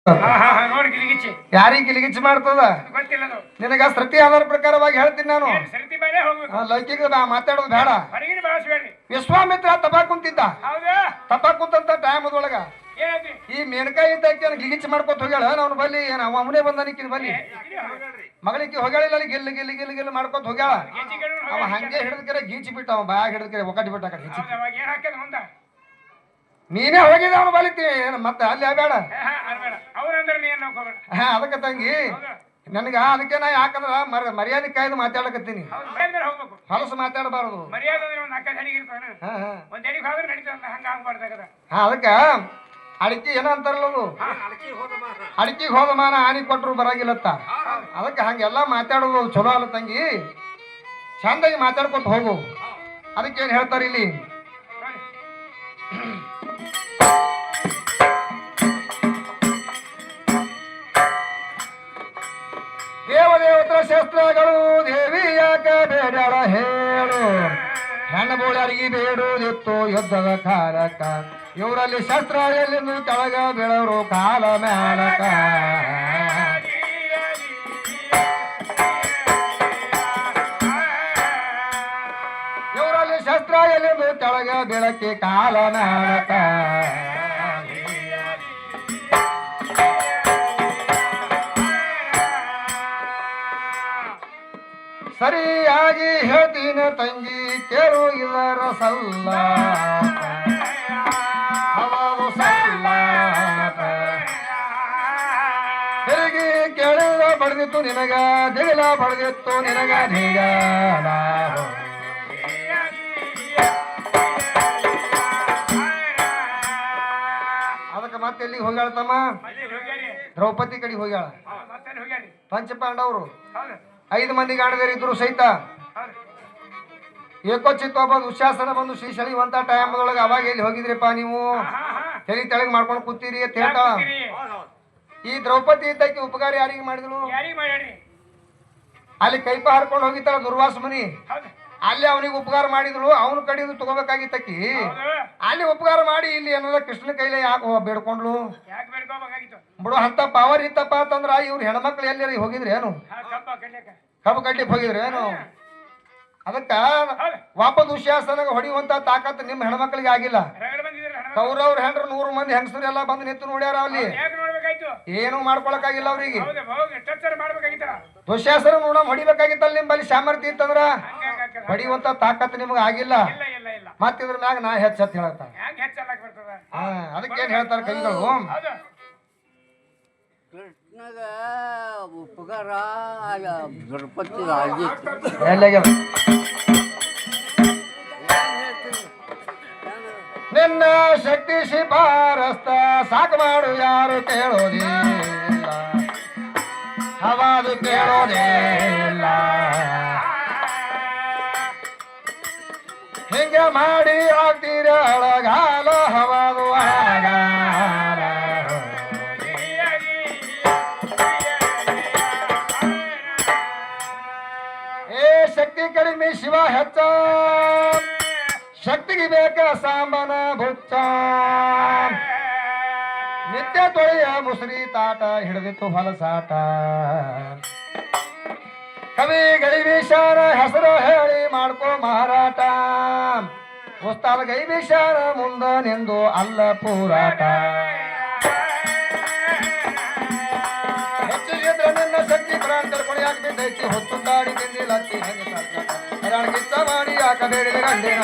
ನೋಡಿ ಗಿಲಿಗಿಚ್ಚಿ ಯಾರಿಗೆ ಗಿಲಿಗಿಚ್ಚಿ ಮಾಡ್ತದ ಗೊತ್ತಿಲ್ಲ ಅದು. ನಿನಗ ಸೃತಿ ಆಧಾರ ಪ್ರಕಾರವಾಗಿ ಹೇಳ್ತೀನಿ ನಾನು ಸರಿತಿ ಮೇಲೆ ಹೋಗ್ಬೇಕು. ಲೌಕಿಕ ಮಾತಾಡೋದು ಬೇಡ. ಹೊರಗಿನ ಬಳಸಬೇಡ್ರಿ. ವಿಶ್ವಾಮಿತ್ರ ತಪಾ ಕುಂತಿದ್ದ. ಹೌದಾ? ತಪಾ ಕುಂತಂತ ಟೈಮ್ ಒಳಗ ಏನಾಯ್ತ್ರಿ? ಈ ಮೇನಕಾಯಿ ಇದ್ದಕ್ಕೆ ಗಿಲಿಗಿಚ್ಚಿ ಮಾಡ್ಕೊತ ಹೋಗ್ಯಾಳ. ಅವ್ನು ಬಲ್ಲಿ ಏನ ಅವನೇ ಬಂದನಿಕ್ಕಿನ ಬಲ್ಲಿ ಮಗಳಿಗೆ ಹೋಗ್ಯಾಳಿಲ್ಲ ಅಲ್ಲಿ ಗಿಲ್ಲು ಗಿಲ್ಲು ಗಿಲ್ಲು ಗಿಲ್ಲು ಮಾಡ್ಕೊತ ಹೋಗ್ಯಾಳ. ಅವ ಹಂಗೆ ಹಿಡಿದ್ಕರೆ ಗೀಚಿ ಬಿಟ್ಟ. ಅವ ಬಾಯಾಗ ಹಿಡಿದ್ಕರೆ ಒಕ್ಕಟಿ ಬಿಟ್ಟ ಕಡೆ ಹೆಚ್ಚಿ. ಏನ್ ಹಾಕ್ಯದ ಮುಂದ? ನೀನೇ ಹೋಗಿದ್ದ ಅವನು ಬಲಿತಿ ಮತ್ತೆ ಅಲ್ಲಿ ಬೇಡ. ಅವ್ರಂದ್ರೆ ನೀನ್ ನೋಡ್ಕೋಬೇಡ. ಅದಕ್ಕೆ ತಂಗಿ ನನಗ ಅದಕ್ಕೆ ನಾ ಯಾಕಂದ್ರ ಮರ್ಯಾದೆ ಕಾಯ್ದು ಮಾತಾಡಕತ್ತೀನಿ. ಹೋಗ್ಬೇಕು. ಹೊಲಸು ಮಾತಾಡಬಾರದು. ಮರ್ಯಾದೆ ಅಂದ್ರೆ ಒಂದ್ ಅಕ್ಕ ಹಣಿಗೆ ಇರ್ತಾನೆ. ಒಂದ್ ಎಡಿಗೆ ಹೋದ್ರೆ ನಡೀತದ. ಹಂಗ ಆಗ್ಬಾರ್ದಾಗದ. ಅದಕ್ಕ ಅಡಿಕೆ ಏನ ಅಂತಾರಲ್ಲ ಅದು, ಅಡಿಕೆಗೆ ಹೋದ ಮಾನ ಆನಿ ಕೊಟ್ಟರು ಬರಂಗಿಲ್ಲತ್ತ. ಅದಕ್ಕೆ ಹಂಗೆಲ್ಲ ಮಾತಾಡೋದು ಚಲೋ ಅಲ್ಲ ತಂಗಿ. ಚಂದಾಗಿ ಮಾತಾಡ್ಕೊತ ಹೋಗು. ಅದಕ್ಕೆ ಏನ್ ಹೇಳ್ತಾರ ಇಲ್ಲಿ, ದೇವದೇವತರ ಶಸ್ತ್ರಗಳು ದೇವಿ ಯಾಕ ಬೇಡಳ ಹೇಳು. ಹೆಣ್ಣು ಬೋಳ್ಯಾರಿಗೆ ಬೇಡುವುದಿತ್ತು ಯುದ್ಧದ ಕಾಲಕ್ಕ. ಇವರಲ್ಲಿ ಶಸ್ತ್ರ ಎಲ್ಲಿಂದು ಕೆಳಗ ಬೀಳೋರು ಕಾಲ ಮ್ಯಾಲಕ. ಇವರಲ್ಲಿ ಶಸ್ತ್ರ ಎಲ್ಲಿಂದು ಕೆಳಗ ಬೀಳಕ್ಕೆ ಕಾಲ ಮ್ಯಾಲಕ. ಸರಿಯಾಗಿ ಹೇಳ್ತೀನ ತಂಗಿ ಕೇಳು ಇದರ ಸಲ್ಲ. ತಿರುಗಿ ಕೇಳಿದ ಬಡ್ದಿತ್ತು ನಿನಗ ದಿಗಿಲ ಬಡ್ದಿತ್ತು ನಿನಗ ದಿಗಲ. ಅದಕ್ಕೆ ಮತ್ತೆ ಎಲ್ಲಿಗೆ ಹೋಗ್ಯಾಳ ತಮ್ಮ? ದ್ರೌಪದಿ ಕಡೆಗೆ ಹೋಗ್ಯಾಳ. ಪಂಚಪಾಂಡವರು 5 ಮಂದಿ ಗಾಣದೇರಿ ಇದ್ರು ಸಹಿತ ಏಕೋಚಿತ್ ಒಬ್ಬ ದುಶ್ಯಾಸನ ಬಂದು ಶ್ರೀಶಳಿವಂತ ಟೈಮ್ದೊಳಗೆ ಅವಾಗ ಎಲ್ಲಿ ಹೋಗಿದ್ರಿಪ್ಪ ನೀವು? ತಲೆ ತೆಳಗ್ ಮಾಡ್ಕೊಂಡು ಕೂತೀರಿ ಅಂತ ಹೇಳ್ತಾಳ. ಈ ದ್ರೌಪದಿ ಇದ್ದಕ್ಕೆ ಉಪಕಾರ ಯಾರಿಗೆ ಮಾಡಿದಳು? ಅಲ್ಲಿ ಕೈಪ ಹರ್ಕೊಂಡು ಹೋಗಿತ್ತಾಳ ದುರ್ವಾಸ ಮುನಿ. ಅಲ್ಲಿ ಅವನಿಗೆ ಉಪಕಾರ ಮಾಡಿದಳು. ಅವನ ಕಡೆದು ತಗೋಬೇಕಾಗಿತ್ತಕ್ಕಿ. ಅಲ್ಲಿ ಉಪಕಾರ ಮಾಡಿ ಇಲ್ಲಿ ಏನದ ಕೃಷ್ಣ ಕೈಲೇ ಯಾಕೆ ಬೇಡ್ಕೊಂಡ್ಲು? ಬಿಡು ಅಂತ ಪವರ್ ಇತ್ತಪ್ಪ ಅಂತಂದ್ರ ಇವ್ರು ಹೆಣ್ಮಕ್ಳು ಎಲ್ಲಿ ಹೋಗಿದ್ರಿ ಏನು? ಕಬ್ಬು ಕಡ್ಲಿಕ್ಕೆ ಹೋಗಿದ್ರಿ ಏನು? ಅದಕ್ಕ ವಾಪಸ್ ದುಶ್ಯಾಸನಾಗ ಹೊಡಿಯುವಂತ ತಾಕತ್ ನಿಮ್ಮ ಹೆಣ್ಮಕ್ಳಿಗೆ ಆಗಿಲ್ಲ. ಕೌರವ್ರ ಹೆಂಡ್ರು 100 ಮಂದಿ ಹೆಂಗಸರು ಎಲ್ಲ ಬಂದು ನಿಂತು ನೋಡ್ಯಾರ. ಅಲ್ಲಿ ಏನು ಮಾಡ್ಕೊಳಕಾಗಿಲ್ಲ ಅವ್ರಿಗೆ. ದುಶ್ಯಾಸನ ನೋಡ ಹೊಡಿಬೇಕಾಗಿತ್ತಲ್ಲ. ನಿಮ್ಮಲ್ಲಿ ಸಾಮರ್ಥ್ಯ ಇತ್ತಂದ್ರ ಹೊಡಿಯುವಂತ ತಾಕತ್ ನಿಮ್ಗೆ ಆಗಿಲ್ಲ. ಮತ್ತಿದ್ರ ಮ್ಯಾಗ ನಾ ಹೆಚ್ಚತ್ ಹೇಳತ್ತ. ಅದಕ್ಕೇನ್ ಹೇಳ್ತಾರ ಕೈಗಳು? ಕೃಷ್ಣಗ ಉಪಕಾರ ದ್ರೌಪದಿ ಆಗಿತ್ತು. ನಿನ್ನ ಶಕ್ತಿ ಶಿಫಾರಸ್ತ ಸಾಕು ಮಾಡು ಯಾರು ಕೇಳೋದಿಲ್ಲ. ಹವಾದು ಕೇಳೋದಿಲ್ಲ. ಹಿಂಗೆ ಮಾಡಿ ಆಗ್ತೀರ ಅಳಗಾಲ ಹವಾದು ಅಳಗಾಲ. ಶಕ್ತಿ ಕಡಿಮೆ ಶಿವ ಹೆಚ್ಚ. ಶಕ್ತಿಗೆ ಬೇಕ ಸಾಂಬನ ಭುಚ್ಚ. ನಿತ್ಯ ತೊಳೆಯ ಮುಸುರಿ ತಾಟ ಹಿಡಿದಿತ್ತು ಹೊಲಸಾಟ. ಕವಿ ಗೈಬೀಶಾನ ಹೆಸರು ಹೇಳಿ ಮಾಡ್ಕೋ ಮಾರಾಟ. ಉಸ್ತಾದ ಗೈಬೀಶಾನ ಮುಂದ ನಿಂದು ಅಲ್ಲ ಪೂರಾಟ. ಹೆಚ್ಚಿಗಿದ್ರ ನಿನ್ನ ಶಕ್ತಿ ಪ್ರಾಣ ಕೊನೆಯಾಗಿ ಬಿದ್ದೈತಿ. ಹೊತ್ತು ದಾಡಿ ತಿಂದಿಲ್ಲ ಹರಾಣ ಕಿಚ್ಚ ಮಾಡಿ ಯಾಕ ಬೇಡಿದ ಗಂಡಿನ